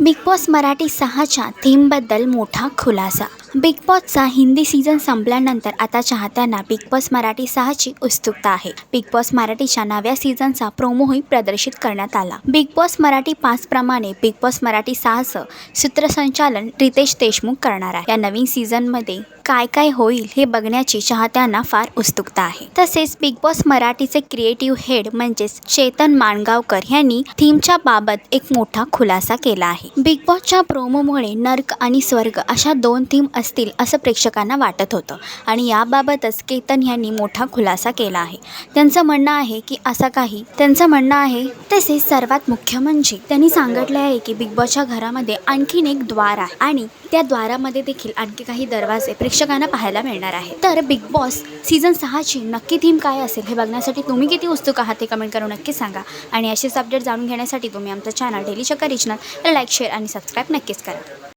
Big boss Marathi 6च्या थीमबद्दल मोठा खुलासा. Big बॉसचा Hindi season संपल्यानंतर आता चाहत्यांना बिग बॉस मराठी 6ची उत्सुकता आहे. बिग बॉस मराठीच्या नव्या सीझनचा प्रोमोही प्रदर्शित करण्यात आला. बिग बॉस मराठी 5 प्रमाणे बिग बॉस मराठी 6चं सूत्रसंचालन रितेश देशमुख करणार आहे. या नवीन सीझनमध्ये काय काय होईल हे बघण्याची चाहत्यांना फार उत्सुकता आहे. तसेच बिग बॉस मराठीचे क्रिएटिव्ह हेड म्हणजेच चेतन माणगावकर यांनी थीमच्या बाबत एक मोठा खुलासा केला आहे. बिग बॉसच्या प्रोमोमुळे नर्क आणि स्वर्ग अशा 2 थीम असतील असं प्रेक्षकांना वाटत होतं आणि याबाबतच केतन यांनी मोठा खुलासा केला आहे. त्यांचं म्हणणं आहे तसेच सर्वात मुख्य म्हणजे त्यांनी सांगितले आहे की बिग बॉसच्या घरामध्ये आणखीन एक द्वार आहे आणि त्या द्वारामध्ये देखील आणखी काही दरवाजे प्रेक्षकांना पाहायला मिळणार आहे. तर बिग बॉस सीझन 6ची नक्की थीम काय असेल हे बघण्यासाठी तुम्ही किती उत्सुक आहात ते कमेंट करून नक्की सांगा. आणि असेच अपडेट जाणून घेण्यासाठी तुम्ही आमचं चॅनल डेली चक्कर रिजनल लाईक, शेअर आणि सबस्क्राईब नक्कीच करा.